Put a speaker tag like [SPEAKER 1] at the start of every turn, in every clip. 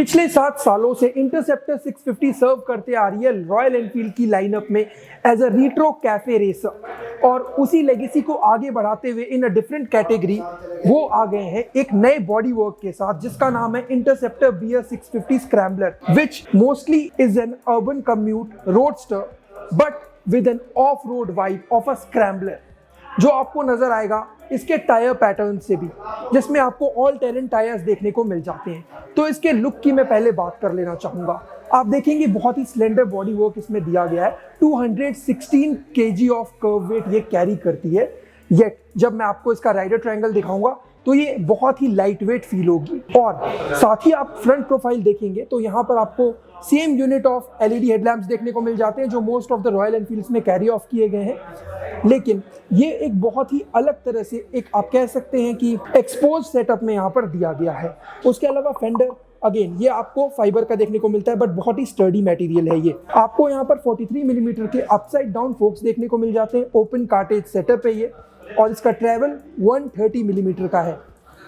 [SPEAKER 1] पिछले 7 सालों से इंटरसेप्टर 650 सर्व करते आ रही है रॉयल एनफील्ड की लाइनअप में as a retro cafe racer, और उसी लेगेसी को आगे बढ़ाते हुए इन अ डिफरेंट कैटेगरी वो आ गए हैं एक नए बॉडी वर्क के साथ जिसका नाम है Interceptor BR 650 scrambler, which mostly is an urban commute roadster but with an off road vibe of a scrambler, जो आपको नजर आएगा इसके टायर पैटर्न से भी, जिसमें आपको ऑल टेरेन टायर्स देखने को मिल जाते हैं। तो इसके लुक की मैं पहले बात कर लेना चाहूंगा। आप देखेंगे बहुत ही स्लेंडर बॉडी वर्क इसमें दिया गया है। 216 kg ऑफ कर्व वेट ये कैरी करती है, येट जब मैं आपको इसका राइडर ट्रायंगल दिखाऊंगा तो ये बहुत ही लाइट वेट फील होगी। और साथ ही आप फ्रंट प्रोफाइल देखेंगे तो यहाँ पर आपको same unit of LED headlamps देखने को मिल जाते हैं जो most of the royal Enfields में कैरी ऑफ किए गए हैं, लेकिन ये एक बहुत ही अलग तरह से एक आप कह सकते हैं कि एक्सपोज सेटअप में यहाँ पर दिया गया है। उसके अलावा फेंडर अगेन ये आपको फाइबर का देखने को मिलता है बट बहुत ही स्टर्डी मटेरियल है। ये आपको यहाँ पर 43 मिलीमीटर के अपसाइड डाउन फोक्स देखने को मिल जाते हैं। ओपन कार्टेज सेटअप है ये, और इसका ट्रेवल 130 मिलीमीटर का है।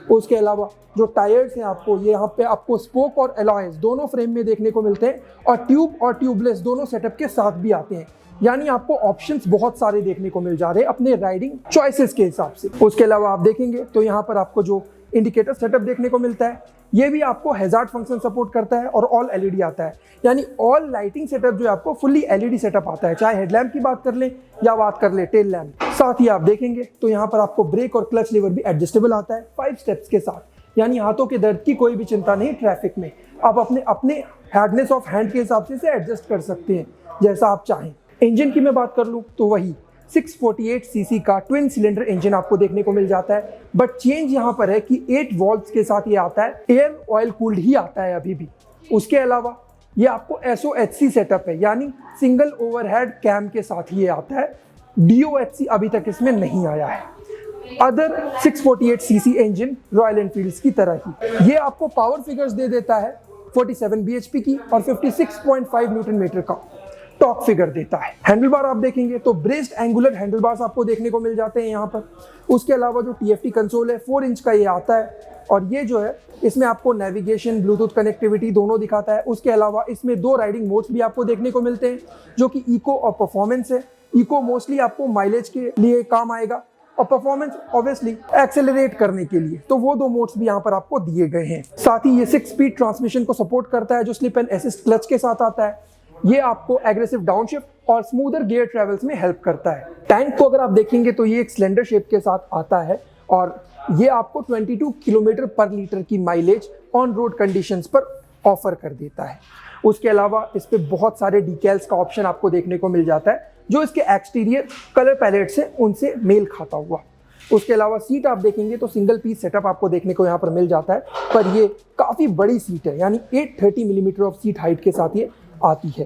[SPEAKER 1] उसके अलावा जो टायर्स हैं आपको ये यहाँ पे आपको स्पोक और एलॉयज दोनों फ्रेम में देखने को मिलते हैं, और ट्यूब और ट्यूबलेस दोनों सेटअप के साथ भी आते हैं। यानी आपको ऑप्शंस बहुत सारे देखने को मिल जा रहे हैं अपने राइडिंग चॉइसेस के हिसाब से। उसके अलावा आप देखेंगे तो यहाँ पर आपको जो इंडिकेटर सेटअप देखने को मिलता है ये भी आपको हैजार्ड फंक्शन सपोर्ट करता है और ऑल LED आता है। यानी ऑल लाइटिंग सेटअप जो है आपको फुल्ली LED सेटअप आता है, चाहे हेडलैम्प की बात कर ले या बात कर ले टेल लैम्प। साथ ही आप देखेंगे तो यहाँ पर आपको ब्रेक और क्लच लीवर भी एडजस्टेबल आता है 5 स्टेप्स के साथ, यानी हाथों के दर्द की कोई भी चिंता नहीं। ट्रैफिक में आप अपने हार्डनेस ऑफ हैंड के हिसाब से एडजस्ट कर सकते हैं जैसा आप चाहें। इंजन की मैं बात कर लूँ तो वही 648 सीसी का ट्विन सिलेंडर इंजन आपको देखने को मिल जाता है, बट चेंज यहाँ पर है कि 8 वॉल्व्स के साथ ये आता है, एयर ऑयल कूल्ड ही आता है अभी भी। उसके अलावा ये आपको SOHC सेटअप है, यानी सिंगल ओवरहेड कैम के साथ ही ये आता है। DOHC अभी तक इसमें नहीं आया है। Other 648 CC engine royal Enfields की तरह ही ये आपको पावर फिगर्स दे देता है 47 bhp की और 56.5 न्यूटन मीटर का टॉर्क फिगर देता है। हैंडल बार आप देखेंगे तो ब्रेस्ड एंगुलर हैंडल बार्स आपको देखने को मिल जाते हैं यहाँ पर। उसके अलावा जो TFT कंसोल है 4 इंच का ये आता है, और ये जो है इसमें आपको नेविगेशन ब्लूटूथ कनेक्टिविटी दोनों दिखाता है। उसके अलावा इसमें 2 राइडिंग मोड्स भी आपको देखने को मिलते हैं जो कि इको और परफॉर्मेंस है। इको मोस्टली आपको माइलेज के लिए काम आएगा और परफॉर्मेंस ऑब्वियसली एक्सेलरेट करने के लिए, तो वो 2 मोड्स भी यहाँ पर आपको दिए गए हैं। साथ ही ये 6 स्पीड ट्रांसमिशन को सपोर्ट करता है जो स्लिप एंड असिस्ट क्लच के साथ आता है। ये आपको एग्रेसिव डाउनशिफ्ट और स्मूदर गियर ट्रेवल्स में हेल्प करता है। टैंक को अगर आप देखेंगे तो ये एक सिलेंडर शेप के साथ आता है, और ये आपको 22 किलोमीटर पर लीटर की माइलेज ऑन रोड कंडीशंस पर ऑफर कर देता है। उसके अलावा इस पे बहुत सारे डिटेल्स का ऑप्शन आपको देखने को मिल जाता है जो इसके एक्सटीरियर कलर पैलेट से उनसे मेल खाता हुआ। उसके अलावा सीट आप देखेंगे तो सिंगल पीस सेटअप आपको देखने को यहाँ पर मिल जाता है, पर ये काफ़ी बड़ी सीट है, यानी 830 मिलीमीटर ऑफ सीट हाइट के साथ ये आती है।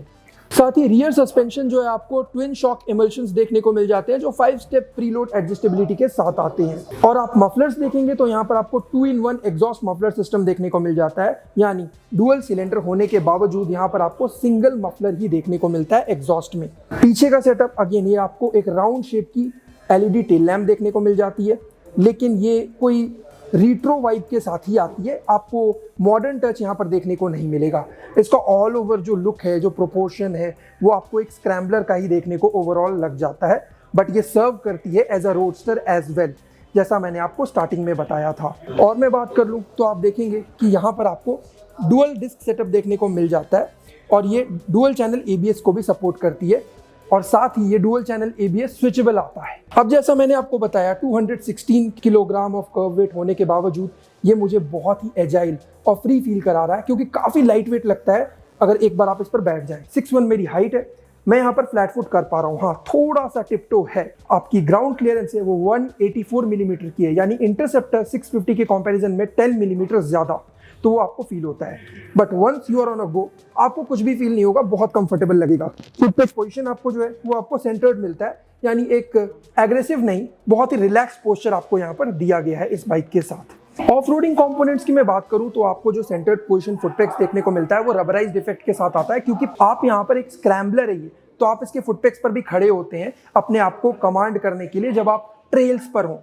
[SPEAKER 1] साथ ही रियर सस्पेंशन जो है आपको ट्विन शॉक इमल्शंस देखने को मिल जाते हैं जो 5 स्टेप प्रीलोड एडजस्टेबिलिटी के साथ आते हैं। और आप मफलर्स देखेंगे तो यहाँ पर आपको 2-in-1 एग्जॉस्ट मफलर सिस्टम देखने को मिल जाता है, यानी डुअल सिलेंडर होने के बावजूद यहाँ पर आपको सिंगल मफलर ही देखने को मिलता है एग्जॉस्ट में। पीछे का सेटअप अगेन ये आपको एक राउंड शेप की LED टेल लैम्प देखने को मिल जाती है, लेकिन ये कोई रिट्रो वाइब के साथ ही आती है। आपको मॉडर्न टच यहाँ पर देखने को नहीं मिलेगा। इसका ऑल ओवर जो लुक है, जो प्रोपोर्शन है, वो आपको एक स्क्रैम्बलर का ही देखने को ओवरऑल लग जाता है, बट ये सर्व करती है as a roadster as well, जैसा मैंने आपको स्टार्टिंग में बताया था। और मैं बात कर लूँ तो आप देखेंगे कि यहाँ पर आपको डुअल डिस्क सेटअप देखने को मिल जाता है, और ये डुअल चैनल ABS को भी सपोर्ट करती है, और साथ ही ये डुअल चैनल ABS स्विचेबल आता है। अब जैसा मैंने आपको बताया 216 किलोग्राम ऑफ कर्व वेट होने के बावजूद ये मुझे बहुत ही एजाइल और फ्री फील करा रहा है, क्योंकि काफ़ी लाइट वेट लगता है अगर एक बार आप इस पर बैठ जाएं। 6'1" मेरी हाइट है, मैं यहाँ पर फ्लैट फुट कर पा रहा हूँ। हाँ, थोड़ा सा टिपटो है। आपकी ग्राउंड क्लियरेंस है वो 184 मिलीमीटर की है, यानी इंटरसेप्टर 650 के कंपैरिजन में 10 मिलीमीटर ज़्यादा, तो वो आपको फील होता है। But once you are on a go आपको कुछ भी फील नहीं होगा, बहुत कंफर्टेबल लगेगा। फुट पेज पोजीशन आपको जो है वो आपको सेंटर्ड मिलता है, यानी एक एग्रेसिव नहीं, बहुत ही रिलैक्स पोस्चर आपको यहाँ पर दिया गया है इस बाइक के साथ। ऑफ रोडिंग कॉम्पोनेंट्स की मैं बात करूँ तो आपको जो सेंटर्ड पोजीशन फुटपेक्स देखने को मिलता है वो रबराइज्ड इफेक्ट के साथ आता है, क्योंकि आप यहाँ पर एक स्क्रैम्बलर है ये, तो आप इसके फुटपेक्स पर भी खड़े होते हैं अपने आप को कमांड करने के लिए जब आप ट्रेल्स पर हों।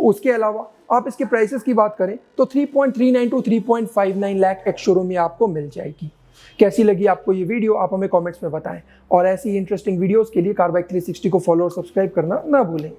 [SPEAKER 1] उसके अलावा आप इसके प्राइसेस की बात करें तो 3.39 टू 3.59 लाख एक्स शोरूम में आपको मिल जाएगी। कैसी लगी आपको ये वीडियो आप हमें कमेंट्स में बताएं और ऐसी इंटरेस्टिंग वीडियोस के लिए कार बाइक 360 को फॉलो और सब्सक्राइब करना ना भूलें।